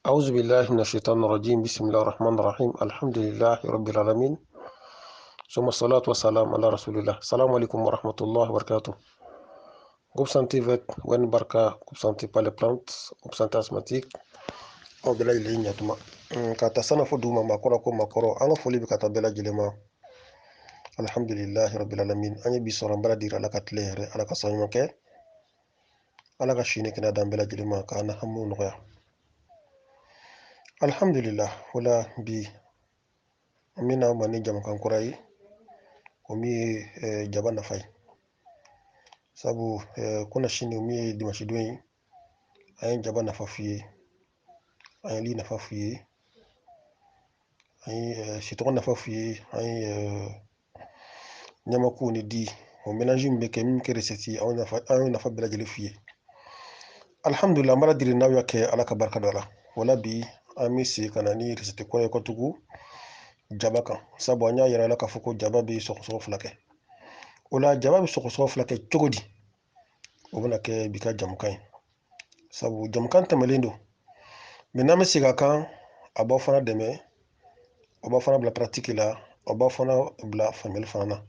أعوذ بالله من الشيطان الرجيم. بسم الله الرحمن الرحيم. الحمد لله رب العالمين، ثم الصلاة والسلام على رسول الله. السلام عليكم ورحمة الله وبركاته. Groupe santé vet wen barka groupe santé par les plantes groupe santé asthmatique au bela ile nyatuma kata sana fo duma makoro ko makoro anga foli bi kata bela jilema. Alhamdulillah rabbil alamin. Anya bi soran bala dira ala katlere ala kasanyo ke ala ka shine kina dan bela jilema kana hamu noya. Alhamdulillah wala bi mina mani jam kan kurai umi jaba na fai sabu kuna shine umi dimashi doyi ayin jaba na fafiye ayin li na fafiye ayin shitogon na fafiye ayin nyama ku ni di o mélange mbe ke min ke reseti ayin na fa bela jeli fiye. Alhamdulillah mara diri na yake alaka barka dola wala bi ami si kana ni reseti ko ko tugu jaba kan sabu anya yara alaka fuko jaba bi so flake wala jaba bi so flake chogodi obuna ke bika jamkan sabu jamkan tamelendo miname siga kan aba fana deme oba fana bla pratique la oba fana bla famille fana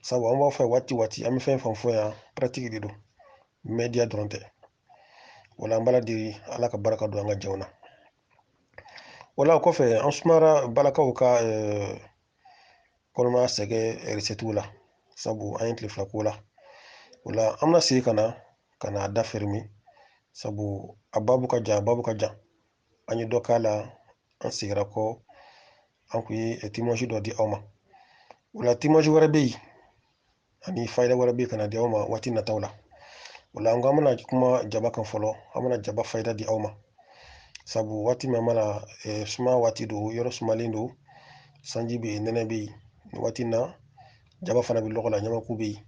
sabu amba fa wati ami fen fan foya pratique dido media dronte wala mbala diri alaka baraka do nga jawna wala ko fe ansmara balaka ka kolma sege resetula sabu ayin tlifla kula wala amna si kana da fermi sabu ababu ka ja anyi dokala an sigira ko an ku yi timoji do di awma wala timoji wara beyi ani fayda wara beyi kana di awma wati na tawla wala an amana kuma jaba kan folo amana jaba fayda di awma sabu wati ma mana suma wati do yoro sumalin do sanji be nene beyi wati na jaba fana bi lokola nyama ku beyi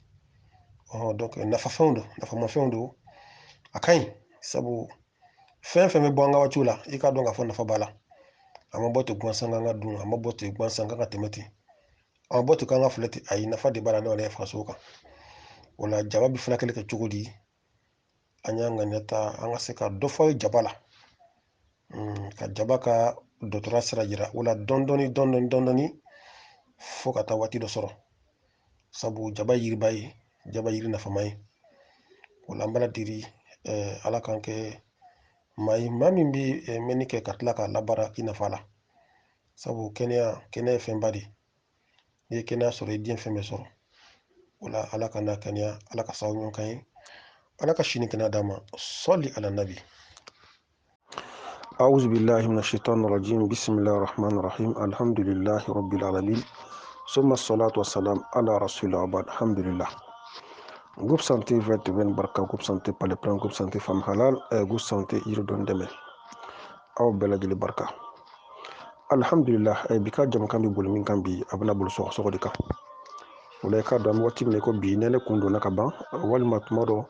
donc nafa ma fewndo akain sabu fen me bonga wachula ika donga fo nafa bala ama bote gwansanga nga dun ama bote gwansanga nga temeti ama bote kanga fuleti ay nafa de bala no fa soka wala jawabi fulakele ke chugudi anya nga nyata anga seka dofo jabala ka jabaka dotora sira jira wala dondoni fo kata wati do soro sabu jaba yiri nafa mai wala mbala diri ala kanke mai mami bi menike katla ka labara kina fala sabu kenya fembadi ni kenya soro dien feme soro wala ala kana kenya ala ka sawu kan ala ka shini kina dama salli ala nabi. أعوذ بالله من الشيطان الرجيم. بسم الله الرحمن الرحيم. الحمد لله رب العالمين ثم الصلاة والسلام على رسول الله. الحمد لله. Groupe santé vert ben barka groupe santé par les plans groupe santé femme halal groupe santé irodon deme aw bela jeli barka. Alhamdulillah bika jam kan bi bol min kan bi abna bol so di ka wala ka do am wati ne ko bi nene kundo naka ban wal matmodo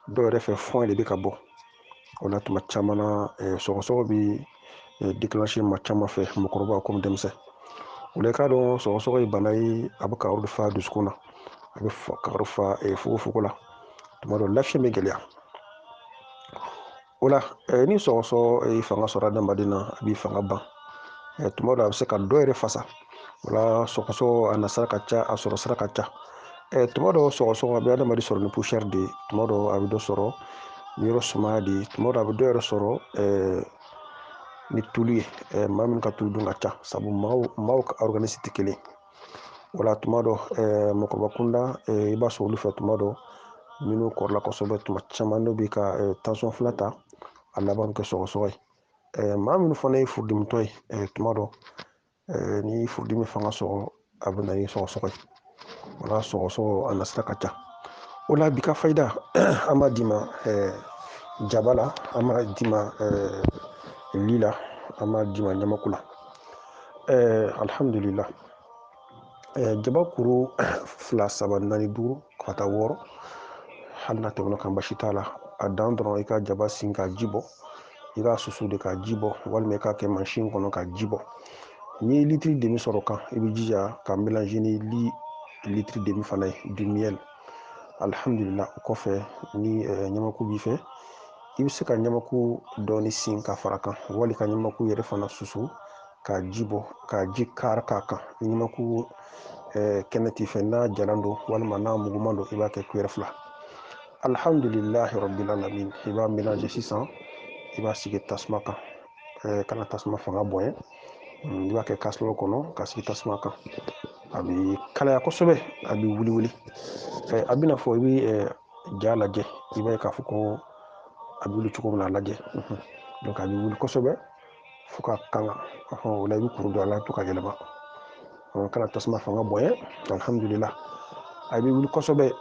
do refe fond de bika bo wala tuma chamana so bi déclencher ma chama fe mokoroba comme demse wala ka do so banay abaka urdu fa duskuna abe karufa fuku la tuma do lafiya me gelia wala ni so fanga sora da madina abi fanga ban tuma do abse ka do fasa wala so anasara kacha asoro sara kacha tuma do so abi da madi soro ni poussière de tuma do abi do soro ni rosuma di tuma do abi do soro ni tuli mamin ka tudu ngacha sabu maw ka organiser tikele wala tuma do mokoroba kunda iba so lu fa tuma do minu korla ko sobe tuma chamando bi ka tension flata alaban ke so mamin fone furdim toy tuma do ni furdim fanga so abuna ni so wala so anasra kacha wala bika fayda ama dima jabala ama dima lila ama dima nyamakula alhamdulillah jabakuru fla saba nani duru kata woro halna tewno kan bashitala adandro ika jaba sinka jibo ika susu de ka jibo walme ka ke machine kono ka jibo ni litri demi soro kan ibi jija ka mélanger ni litri demi fana du miel alhamdulillah ko fe ni nyamaku bi fe i bɛ se ka ɲamaku dɔɔni sin ka fara kan wali ka ɲamaku yɛrɛ fana susu ka ji bɔ ka ji kari k'a kan ɲamaku kɛnɛ t'i fɛ n'a jalan don walima n'a muguman don i b'a kɛ kuyɛrɛ fila alhamdulilahi rabbil alamin i b'a mélanger sisan i b'a sigi tasuma kan kana tasuma fanga bonya i b'a kɛ kasɔrɔ kɔnɔ ka sigi tasuma kan a bɛ kalaya kosɛbɛ a bɛ wuli wuli a bɛna fɔ i bɛ ja lajɛ i b'a ye k'a fɔ ko a bɛ wuli cogo min na a lajɛ donc a bɛ wuli kosɛbɛ fo ka kanga o la i bɛ kuru don a la to ka yɛlɛma kana tasuma fanga bonya alhamdulillah a bɛ wuli kosɛbɛ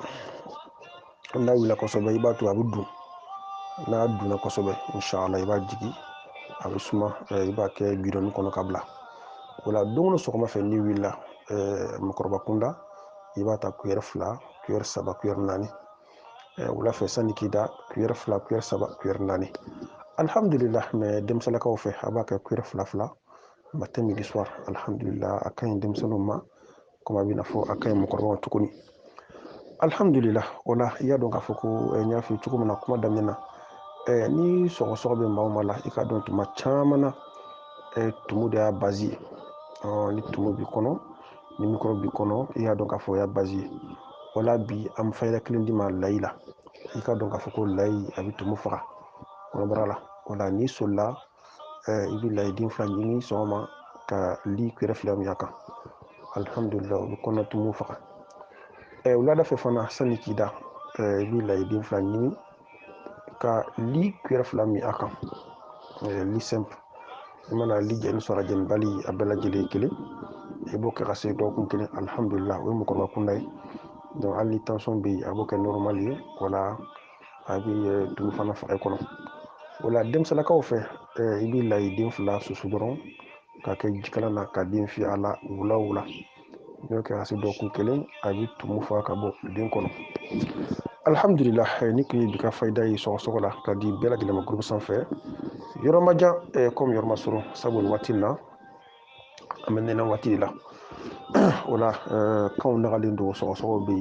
n'a wulila kosɛbɛ i b'a to a bɛ dun n'a dunna kosɛbɛ inshallah i b'a jigi a bɛ suma i b'a kɛ bidɔni kɔnɔ ka bila o la don o sɔgɔma fɛ n'i wulila mɔgɔkɔrɔba kunda i b'a ta kuyɛrɛ fila kuyɛrɛ saba kuyɛrɛ naani wula fɛ sanni k'i da kuyɛrɛ fila kuyɛrɛ saba kuyɛrɛ naani alhamdulillah mais denmisɛnninkaw fɛ a b'a kɛ kuyɛrɛ fila fila matin midi soir alhamdulillah a ka ɲi denmisɛnninw ma komi a bɛ na fɔ a ka ɲi mɔgɔkɔrɔbaw tuguni alhamdulillah o la i y'a dɔn k'a fɔ ko n y'a f'i cogo min na kuma daminɛ na ni sɔgɔsɔgɔ bɛ maa o maa la i k'a dɔn tuma caman na tumu de y'a basi ye ni tumu b'i kɔnɔ ni mikɔrɔbu b'i kɔnɔ i y'a dɔn k'a fɔ o y'a basi ye o la bi an bɛ fayida kelen d'i ma layi la i k'a dɔn k'a fɔ ko layi a bɛ tumu faga kɔnɔbara la o la n'i solila i bɛ layiden fila ɲini sɔgɔma ka li kuyɛrɛ fila min a kan alhamdulillah o bɛ kɔnɔ tumu faga wulada fɛ fana sanni k'i da i bɛ layiden fila ɲini ka li kuyɛrɛ fila min a kan li simple i mana li jɛni sɔrɔ a jɛnibali a bɛɛ lajɛlen ye kelen i b'o kɛ ka se dɔgɔkun kelen alhamdulillah o ye mɔgɔkɔrɔba kunda ye donc hali ni tension bɛ yen a b'o kɛ normal ye o la a bɛ tumu fana faga i kɔnɔ o la denmisɛnninkaw fɛ i bɛ layiden fila susu dɔrɔn k'a kɛ jikalan na ka den fiyɛ a la wula o wula n'i y'o kɛ ka se dɔgɔkun kelen a bɛ tumu faga ka bɔ den kɔnɔ alhamdulillah ni tun ye bi ka fayida ye sɔgɔsɔgɔ la ka di bɛɛ lajɛlen ma groupe sanfɛ yɔrɔ ma jan komi yɔrɔ ma surun sabu nin waati in na an bɛ nɛnɛ waati de la o la kanw nagalen don sɔgɔsɔgɔ bɛ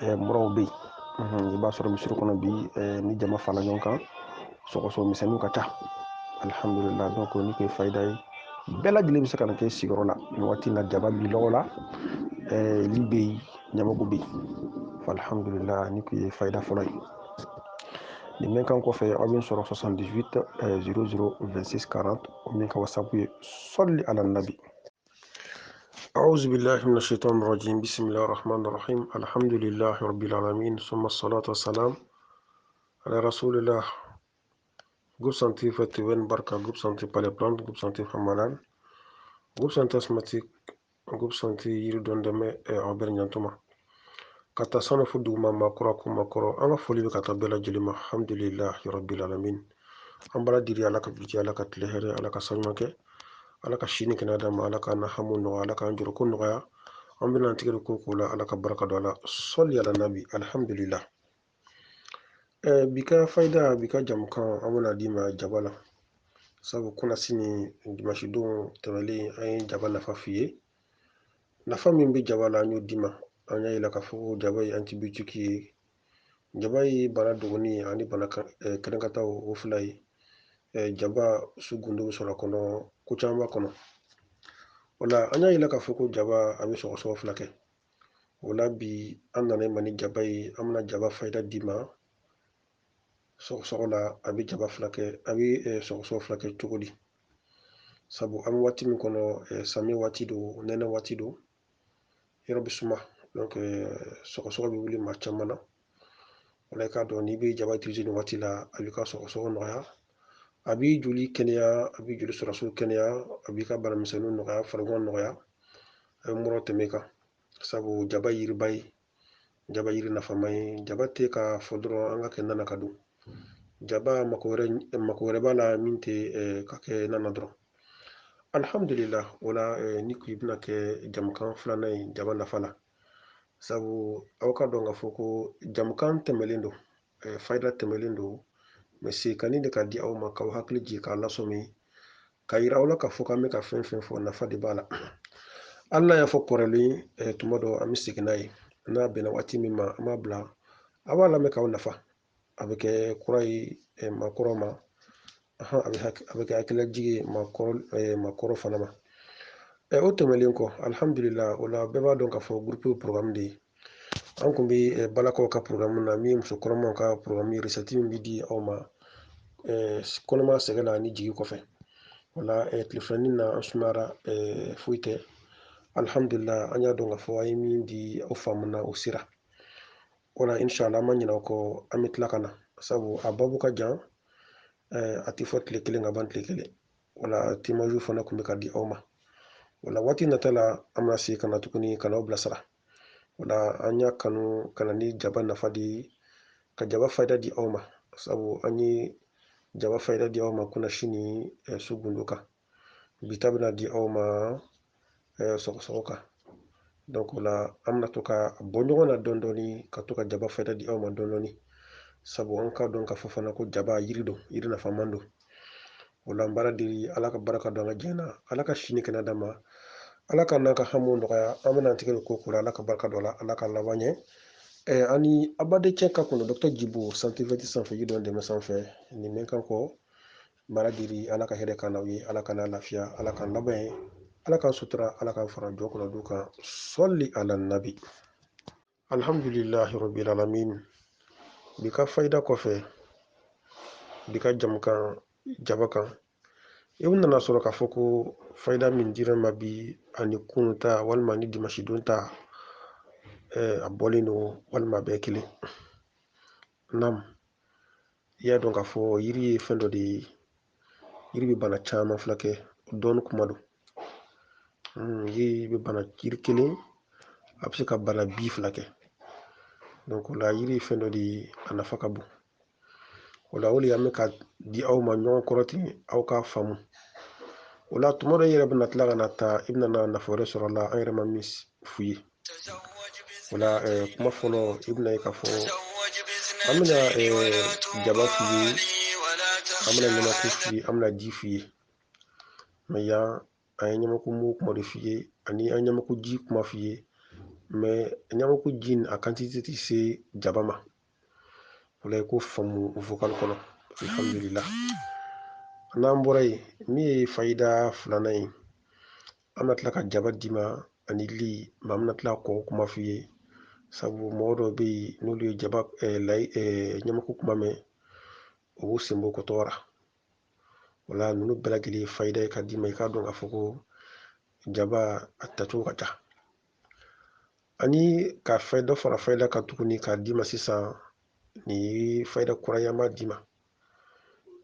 yen muraw bɛ yen i b'a sɔrɔ misiri kɔnɔ bi ni jama farala ɲɔgɔn kan sɔgɔsɔgɔ misɛnninw ka ca alhamdulillah donc ni tun ye fayida ye bɛɛ lajɛlen bɛ se ka na kɛ sigiyɔrɔ la nin waati in na jaba b'i lɔgɔ la li bɛ yen ɲamaku bɛ yen alhamdulillah ni tun ye fayida fɔlɔ ye nin bɛ kan kɔfɛ aw bɛ n sɔrɔ 78 00 26 40 o min ka whatsapp ye sɔli ala nabi أعوذ بالله من الشيطان الرجيم بسم الله الرحمن الرحيم الحمد لله رب العالمين ثم الصلاة والسلام على رسول الله groupe santé Fatiwen Barka groupe santé Palais Plante groupe santé Famalan groupe santé asthmatique groupe santé Yiridon Deme Albert Nyantuma ka taa sanu fo duguma makɔrɔ ko makɔrɔ an ka foli bɛ ka taa bɛɛ lajɛlen ma alhamdulilahi rabbil alamin an bala diri ala ka biti ala ka tile hɛrɛ ala ka sanuman kɛ ala ka sini kɛnɛ d'a ma ala k'an na hamu nɔgɔya ala k'an jɔrɔ ko nɔgɔya an bɛna tigɛ ko k'o la ala ka baraka don a la sɔli ala nabi alhamdulillah bi ka fayida bi ka jamukan an bɛna d'i ma jaba la sabu kuna sini dimanche don tɛmɛlen an ye jaba nafa f'i ye nafa min bɛ jaba la an y'o d'i ma an y'a yira k'a fɔ ko jaba ye antibiotique ye jaba ye bana dɔgɔnin ye ani bana kɛnɛkataw o fila ye jaba su gundo bɛ sɔrɔ a kɔnɔ ko caman b'a kɔnɔ o la an y'a yira k'a fɔ ko jaba a bɛ sɔgɔsɔgɔ fila kɛ o la bi an nana ma ni jaba ye an bɛna jaba fayida d'i ma sɔgɔsɔgɔ la a bɛ jaba fila kɛ a bɛ sɔgɔsɔgɔ fila kɛ cogo di sabu an bɛ waati min kɔnɔ samiya waati don nɛnɛ waati don yɔrɔ bɛ suma donc sɔgɔsɔgɔ bɛ wuli maa caman na o la i k'a dɔn n'i bɛ jaba utiliser nin waati la a b'i ka sɔgɔsɔgɔ nɔgɔya a b'i joli kɛnɛya a b'i joli sɔrɔsiw kɛnɛya a b'i ka banamisɛnninw nɔgɔya farikolo nɔgɔya a bɛ mura tɛmɛ i kan sabu jaba yiriba ye jaba yiri nafama ye jaba tɛ ka fɔ dɔrɔn an ka kɛ nana ka don jaba mako wɛrɛ b'a la min tɛ ka kɛ nana dɔrɔn alhamdulillah o la ni ko i bɛna kɛ jamukan filanan ye jaba nafa la sabu aw ka dɔn k'a fɔ ko jamukan tɛmɛlen don fayida tɛmɛlen don mɛ sekani de ka di aw ma k'aw hakili jigin k'a lasɔmi ka yira aw la k'a fɔ k'an bɛ ka fɛn fɛn fɔ nafa de b'a la ala y'a fɔ kɔrɔlen tuma dɔ an bɛ segin n'a ye n'a bɛnna waati min ma an b'a bila a b'a lamɛn k'aw nafa a bɛ kɛ kura ye maakɔrɔ ma a bɛ kɛ hakililajigi ye maakɔrɔ fana ma. O tɛmɛnen kɔ alihamudulila o la bɛɛ b'a dɔn k'a fɔ gurupu programme de ye an kun bɛ balakaw ka programme na min ye musokɔnɔmaw ka programme ye resɛti min bɛ di aw ma kɔnɔma sɛgɛn na ani jigi kɔfɛ o la tile filanin na an sumayara foyi tɛ alihamudulila an y'a dɔn k'a fɔ an ye min di aw faamuna o sera o la inshallah an ma ɲinɛ o kɔ an bɛ tila ka na sabu a babu ka jan a tɛ fɔ tile kelen ka ban tile kelen o la temaju fana kun bɛ ka di aw ma o la waati nata la an bɛna se ka na tuguni ka n'aw bilasira o la an y'a kanu ka na ni jaba nafa de ka jaba fayida di aw ma sabu an ye jaba fayida di aw ma kunasi ni su gundo kan bi ta bɛna di aw ma sɔgɔsɔgɔ kan donc o la an bɛna to ka bɔ ɲɔgɔn na dɔɔni dɔɔni ka to ka jaba fayida di aw ma dɔɔni dɔɔni sabu an ka dɔn k'a fɔ fana ko jaba yiri don yiri nafaman don o la an baara deli ala ka barika don an ka diɲɛ na ala ka sini kɛnɛ d'a ma ala ka n'an ka hamiw nɔgɔya an bɛna tigɛ ko kura ala ka barika don a la ala ka laban ɲɛ ani abaden cɛ ka kɔnɔ dɔkita jibo santifɛti sanfɛ yi dɔn dɛmɛ sanfɛ nin bɛ kan kɔ baara deli ala ka hɛrɛ kan n'aw ye ala ka n'a lafiya ala ka laban ye ala ka sutura ala ka fara jɔ kɔnɔ du kan sɔli ala nabi alhamdulillahi rabbil alamin bi ka fayida kɔfɛ bi ka jamu kan jaba kan i nana sɔrɔ k'a fɔ ko fayida min dira ma bi ani kunu ta walima ni dimasi don ta a bɔlen don walima a bɛɛ kelen nam i y'a dɔn k'a fɔ yiri ye fɛn dɔ de ye yiri bɛ bana caman furakɛ dɔɔni kuma don yiri bɛ bana yiri kelen a bɛ se ka bana bi fila kɛ donc o la yiri ye fɛn dɔ de ye a nafa ka bon o la o de an bɛ ka di aw ma ɲɔgɔn kɔrɔ ten aw k'a faamu o la tuma dɔ i yɛrɛ bɛna tila ka na taa i bɛna nafa wɛrɛ sɔrɔ a la an yɛrɛ ma min f'u ye o la kuma fɔlɔ i bɛna ye k'a fɔ an bɛna jaba f'i ye an bɛna ɲamaku f'i ye an bɛna ji f'i ye mɛ yan an ye ɲamaku mugu kuma de f'i ye ani an ɲamaku ji kuma f'i ye mɛ ɲamaku ji a quantité tɛ se jaba ma o la i ko faamu vocal kɔnɔ alhamdulillah n'an bɔra yen min ye fayida filanan ye an bɛna tila ka jaba d'i ma ani li ma an bɛna tila k'o kuma f'i ye sabu mɔgɔ dɔw bɛ yen n'olu ye jaba ɲamaku kuma mɛn o b'u sen bɔ kɔtɔɔ ra o la ninnu bɛɛ lajɛlen ye fayida ye ka d'i ma i k'a dɔn k'a fɔ ko jaba a tacogo ka ca ani ka dɔ fara fayida kan tuguni k'a d'i ma sisan nin ye fayida kura ye an b'a d'i ma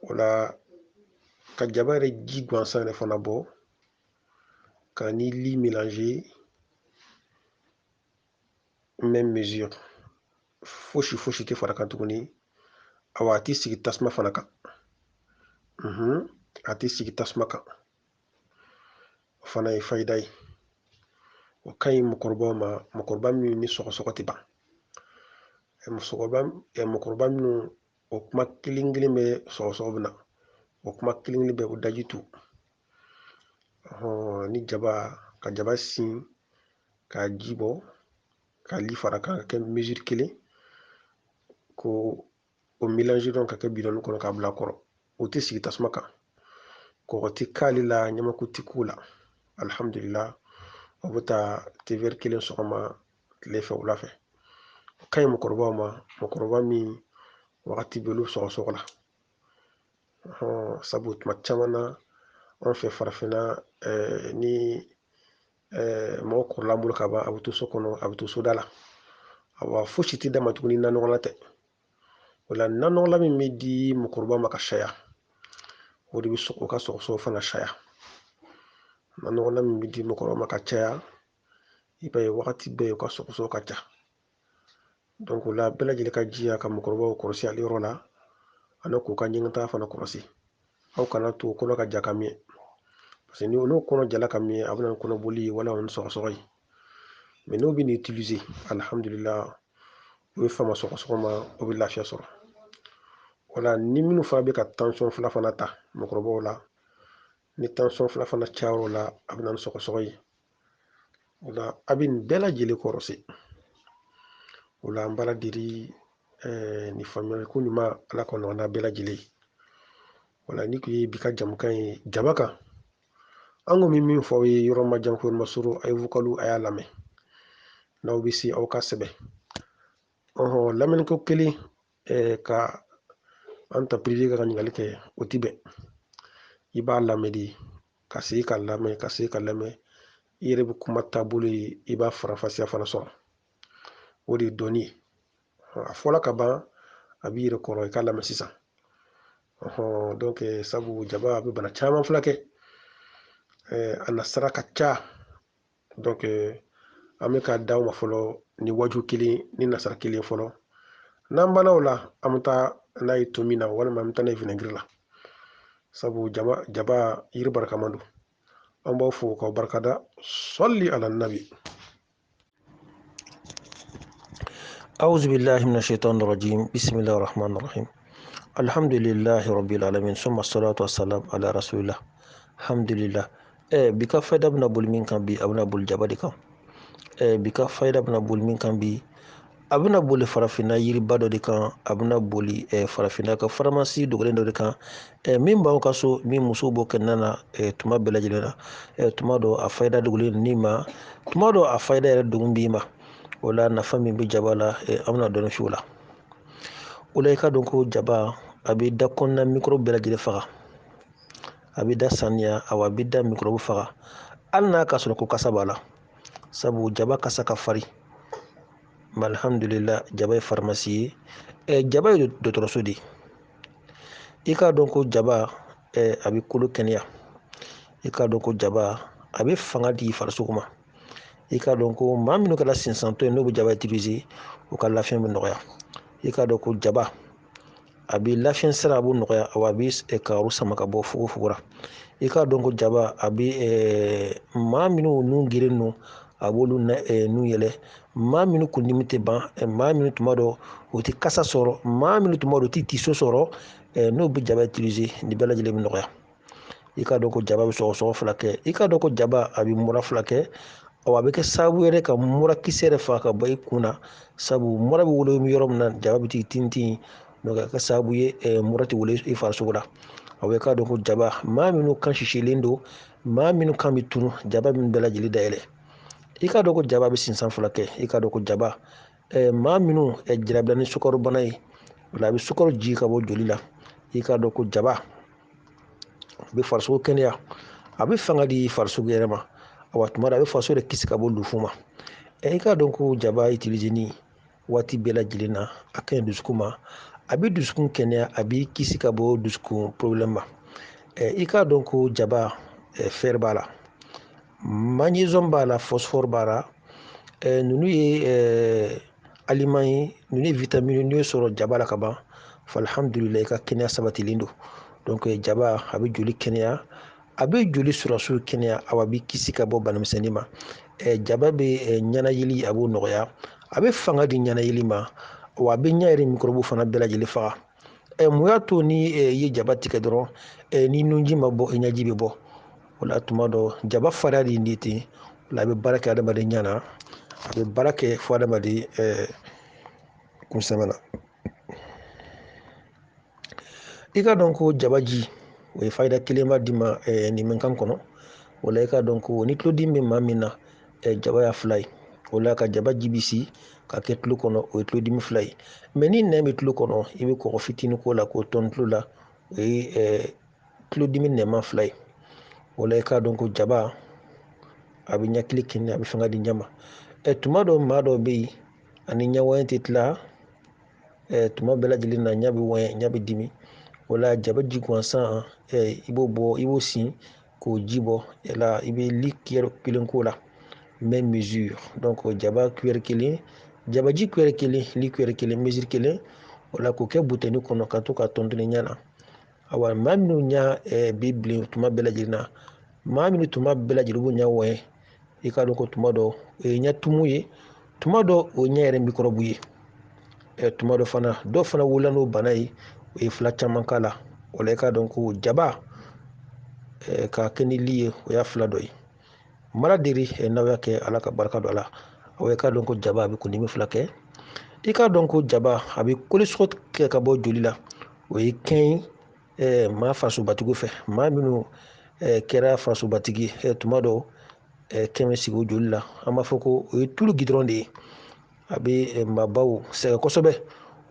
o la ka jaba yɛrɛ ji gansan yɛrɛ fana bɔ ka ni li mélanger même mesure fosi tɛ fara kan tuguni awa a tɛ sigi tasuma fana kan a tɛ sigi tasuma kan o fana ye fayida ye o ka ɲi mɔgɔkɔrɔbaw ma mɔgɔkɔrɔba minnu ni sɔgɔsɔgɔ tɛ ban mɔgɔkɔrɔba minnu o kuma kelen kelen bɛ sɔgɔsɔgɔ bɛ na o kuma kelen kelen bɛ o daji tu ni jaba ka jaba sin k'a ji bɔ ka li fara kan ka kɛ mesure kelen ko o mélange dɔrɔn ka kɛ bidɔni kɔnɔ k'a bila kɔrɔ o tɛ sigi tasuma kan kɔgɔ tɛ k'ale la ɲamaku tɛ k'u la alhamdulillah o bɛ taa tɛ verre kelen sɔgɔma tile fɛ wula fɛ o ka ɲi mɔgɔkɔrɔbaw ma mɔgɔkɔrɔba min wagati bɛ olu sɔgɔsɔgɔ la sabu tuma caman na an fɛ farafinna ni mɔgɔ kɔrɔla bolo ka ban a bɛ to so kɔnɔ a bɛ to soda la awa fosi tɛ d'a ma tuguni nanɔgɔla tɛ o la nanɔgɔla min bɛ di mɔgɔkɔrɔba ma ka caya o de bɛ o ka sɔgɔsɔgɔ fana caya nanɔgɔla min bɛ di mɔgɔkɔrɔba ma ka caya i b'a ye wagati bɛɛ u ka sɔgɔsɔgɔ ka ca donc o la bɛɛ lajɛlen ka jiya ka mɔgɔkɔrɔbaw kɔlɔsi ale yɔrɔ la ani k'u ka ɲɛgɛntaga fana kɔlɔsi aw kana to kɔnɔ ka ja ka mɛn parce que n'o kɔnɔ jala ka mɛn a bɛ na ni kɔnɔboli ye wala ni sɔgɔsɔgɔ ye mais n'o bɛ nin utiliser alhamdulillah o bɛ fama sɔgɔsɔgɔ ma o bɛ lafiya sɔrɔ o la ni minnu fana bɛ ka tension fila fana ta mɔgɔkɔrɔbaw la ni tension fila fana cayara o la a bɛ na ni sɔgɔsɔgɔ ye o la a bɛ nin bɛɛ lajɛlen kɔlɔsi o la an b'a ladeli ni faamuyali ko ɲuman Ala ka nɔgɔya n'a bɛɛ lajɛlen ye. Wala ni kun ye bi ka jamukan ye jaba kan. An ko min fɔ aw ye yɔrɔ ma jan ko ma surun a ye vocal a y'a lamɛn. N'aw bɛ se aw ka sɛbɛn. Lamɛnni ko kelen ka an ta privé ka ɲininkali kɛ o ti bɛn. I b'a lamɛn de ka se ka lamɛn ka se ka lamɛn i yɛrɛ bɛ kuma taabolo ye i b'a farafasiya fana sɔrɔ. O de ye dɔnni ye. A fɔla ka ban a b'i yɛrɛ kɔrɔ i ka lamɛn sisan. Donc sabu jaba a bɛ bana caman furakɛ. A nasara ka ca. Donc an bɛ ka d'aw ma fɔlɔ ni waju kelen ni nasara kelen fɔlɔ. N'an banna o la an bɛ taa n'a ye to min na walima an bɛ taa n'a ye vinaigre la. Sabu jaba yiri barikaman don. An b'aw fo k'aw barikada sɔli ala nabi. أعوذ بالله من الشيطان الرجيم بسم الله الرحمن الرحيم الحمد لله رب العالمين ثم الصلاة والسلام على رسول الله الحمد لله بك فايدة بنا بول مين كان بي أبنا بول جبادي كان بك فايدة بنا بول مين كان بي أبنا بول فرافينا يري بادو دي كان أبنا بول فرافينا كفرماسي دوغلين دو دي كان مين باو كاسو مين مسوبو كنانا تما بلا جلنا تما دو أفايدة دوغلين نيما تما دو أفايدة دوغن بيما wala nafa min bɛ jaba la an bɛna dɔɔnin f'o la o la i ka dɔn ko jaba a bɛ da kɔnɔna microbe bɛɛ lajɛlen faga a bɛ da saniya a bɛ da microbe faga hali n'a ka sɔrɔ ko kasa b'a la sabu jaba kasa ka farin alhamdulillah jaba ye farimasi ye jaba ye dɔgɔtɔrɔso de ye i ka dɔn ko jaba a bɛ kolo kɛnɛya i ka dɔn ko jaba a bɛ fanga di farisogo ma i ka dɔn ko maa minnu kɛra sinsantɔ ye n'o bɛ jaba utiliser u ka lafiya bɛ nɔgɔya i ka dɔn ko jaba a bɛ lafiya sira a b'o nɔgɔya a bɛ karo sama ka bɔ fugofugo la i ka dɔn ko jaba a bɛ maa minnu nun girin don a b'olu nun yɛlɛ maa minnu kundimi tɛ ban maa minnu tuma dɔ o tɛ kasa sɔrɔ maa minnu tuma dɔ o tɛ tiso sɔrɔ n'o bɛ jaba utiliser nin bɛɛ lajɛlen bɛ nɔgɔya i ka dɔn ko jaba bɛ sɔgɔsɔgɔ fila kɛ i ka dɔn ko jaba a bɛ mura fila kɛ a bɛ kɛ sababu yɛrɛ ka murakisɛ yɛrɛ faga ka bɔ i kun na sabu mura bɛ wolo yɔrɔ min na jaba bɛ tintin donc a kɛ sababu ye mura tɛ wolo i farisogo la a bɛ k'a dɔn ko jaba maa minnu kan sisilen don maa minnu kan bɛ tunu jaba min bɛɛ lajɛlen dayɛlɛ i ka dɔn ko jaba bɛ sinsan fila kɛ i ka dɔn ko jaba maa minnu jirabila ni sukaro bana ye o la a bɛ sukaro jigin ka bɔ joli la i ka dɔn ko jaba a bɛ farisogo kɛnɛya a bɛ fanga di farisogo yɛrɛ ma wa tuma dɔ a bɛ faso de kisi ka bɔ lufu ma i ka dɔn ko jaba utiliseni waati bɛɛ lajɛlen na a ka ɲi dusukun ma a bɛ dusukun kɛnɛya a b'i kisi ka bɔ dusukun problème ma i ka dɔn ko jaba fer b'a la magnésium b'a la phosphore b'a la ninnu ye aliment ye ninnu ye vitamine n'i y'o sɔrɔ jaba la ka ban alhamdulillah i ka kɛnɛya sabatilen don donc jaba a bɛ joli kɛnɛya a bɛ joli surasiw kɛnɛya a bɛ kisi ka bɔ banamisɛnnin ma jaba bɛ ɲɛnayeli a b'o nɔgɔya a bɛ fanga di ɲɛnayeli ma wa a bɛ ɲɛ yɛrɛ microbe fana bɛɛ lajɛlen faga mun y'a to ni i ye jaba tigɛ dɔrɔn ni nunji ma bɔ i ɲɛji bɛ bɔ o la tuma dɔ jaba fariya de ye ten o la a bɛ baara kɛ adamaden ɲɛ na a bɛ baara kɛ fo adamaden kunsɛmɛ na i ka dɔn ko jabaji o ye fayida kelen b'a di ma nin min kan kɔnɔ o la i ka dɔn ko ni tulodimi bɛ maa min na jaba y'a fila ye o la ka jaba ji bisi ka kɛ tulo kɔnɔ o ye tulodimi fila ye mɛ ni nɛn bɛ tulo kɔnɔ i bɛ kɔgɔ fitinin k'o la k'o tɔni tulo la o ye tulodimi nɛma fila ye o la i ka dɔn ko jaba a bɛ ɲɛkili kɛnɛ a bɛ fanga di ɲɛ ma tuma dɔ maa dɔ bɛ yen ani ɲɛwɛn tɛ tila tuma bɛɛ lajɛlen na ɲɛ bɛ wɛn ɲɛ bɛ dimi o la jaba ji gansan i b'o bɔ i b'o sin k'o ji bɔ la i bɛ li kelen k'o la même mesure donc jaba cuillère kelen jabaji cuillère kelen li cuillère kelen mesure kelen o la k'o kɛ butɛni kɔnɔ ka to ka tɔntɔnni ɲɛ na awa maa minnu ɲɛ bɛ bilen tuma bɛɛ lajɛlen na maa minnu tuma bɛɛ lajɛlen b'u ɲɛ wɛn i ka dɔn ko tuma dɔ o ye ɲɛ tumu ye tuma dɔ o ɲɛ yɛrɛ mikɔrɔbu ye tuma dɔ fana dɔw fana wolola n'o bana ye o ye fila caman k'a la o la i ka dɔn ko jaba k'a kɛ ni li ye o y'a fila dɔ ye mara deri n'aw y'a kɛ ala ka barika dɔ la aw ka dɔn ko jaba a bɛ kundimi fila kɛ i k'a dɔn ko jaba a bɛ kolesterol kɛ ka bɔ joli la. O ye kɛn ye maa farisobatigiw fɛ. Maa minnu kɛra farisobatigi tuma dɔw kɛn bɛ sigi o joli la. An b'a fɔ ko o ye tulu gidɔrɔn de ye. A bɛ maabaw sɛgɛn kosɛbɛ.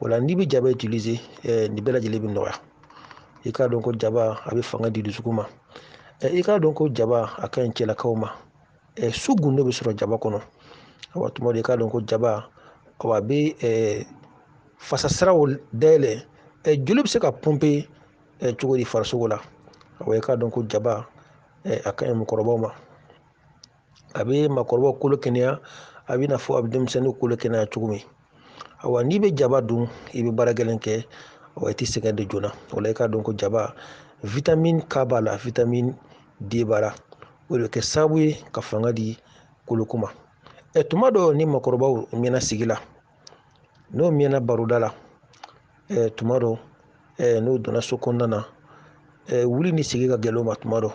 O la n'i bɛ jaba utiliser nin bɛɛ lajɛlen bɛ nɔgɔya. I k'a dɔn ko jaba a bɛ fanga di dusukun ma. I k'a dɔn ko jaba a ka ɲi cɛlakaw ma. Su gundo bɛ sɔrɔ jaba kɔnɔ. Awa tuma dɔ i k'a dɔn ko jaba a bɛ fasasiraw dayɛlɛ. Joli bɛ se ka pɔnpe cogo di farisogo la. Awa i k'a dɔn ko jaba a ka ɲi mɔgɔkɔrɔbaw ma. A bɛ maakɔrɔbaw kolo kɛnɛya. A bɛ i n'a fɔ a bɛ denmisɛnninw kolo kɛnɛya cogo min. Awa n'i bɛ jaba dun i bɛ baara gɛlɛn kɛ. Awa i tɛ sɛgɛn de joona. O la i k'a dɔn ko jaba vitamine K b'a la, vitamine D b'a la. O de bɛ kɛ sababu ye ka fanga di koloko ma. Tuma dɔw ni maakɔrɔbaw mɛnna sigi la, n'o mɛnna baroda la, tuma dɔw n'o donna so kɔnɔna na, wuli ni sigi ka gɛlɛn o ma tuma dɔw.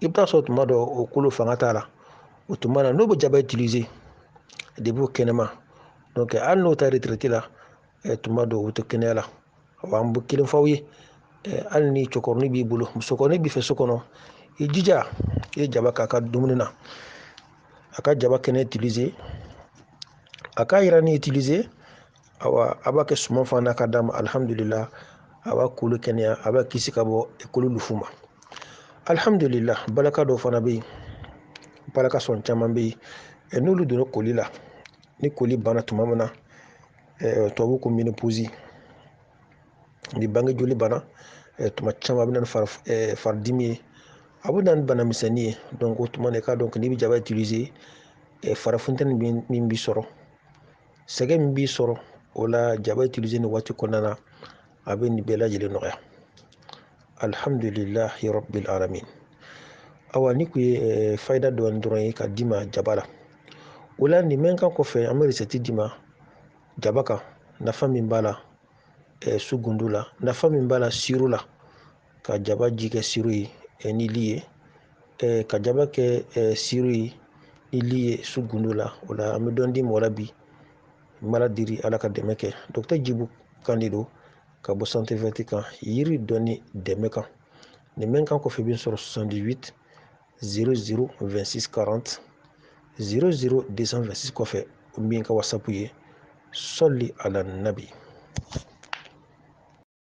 I bɛ taa sɔrɔ tuma dɔw o kolo fanga t'a la. O tuma na n'o bɛ jaba utiliser depuis o kɛnɛma. Donc hali n'o ta retraite la, tuma dɔw o tɛ kɛnɛya la. Wa an bɛ kelen f'aw ye, hali ni cɛkɔrɔni b'i bolo, musokɔrɔni b'i fɛ so kɔnɔ, i jija i ye jaba k'a ka dumuni na. A ka jaba kɛnɛ utiliser, a ka yiranin utiliser. Awa a b'a kɛ suman fana ka d'a ma alhamdulillah. A b'a kolo kɛnɛya, a b'a kisi ka bɔ kolo lufu ma. Alhamdulillah balaka dɔw fana bɛ yen, balaka sɔn caman bɛ yen, n'olu donna koli la, ni koli banna tuma min na, tubabuw ko ménopause, ni bange joli banna, tuma caman a bɛ na ni faridimi ye, a bɛ na ni bana misɛnnin ye. Donc o tuma na i k'a dɔn n'i bɛ jaba utiliser, fari funtɛni min b'i sɔrɔ, sɛgɛn min b'i sɔrɔ, o la jaba utiliser nin waati kɔnɔna na, a bɛ nin bɛɛ lajɛlen nɔgɔya. Alhamdulillahi rabbil alamin. Awa ni kun ye fayida dɔrɔn ye ka d'i ma jaba la. O la nin mɛn kan kɔfɛ an bɛ recette d'i ma jaba kan, nafa min b'a la su gundo la, nafa min b'a la siro la, ka jaba ji kɛ siro ye ni li ye, ka jaba kɛ siro ye ni li ye su gundo la. O la an bɛ dɔɔni di mɔgɔ la bi, mala diri ala ka dɛmɛ kɛ. Docteur Djibu kan de don ka bɔ santé verte kan, yiri dɔnni dɛmɛ kan. Nin mɛn kan kɔfɛ bɛ sɔrɔ 78 00 26 40 00 226 kɔfɛ min ka whatsapp ye sɔli ala nabi.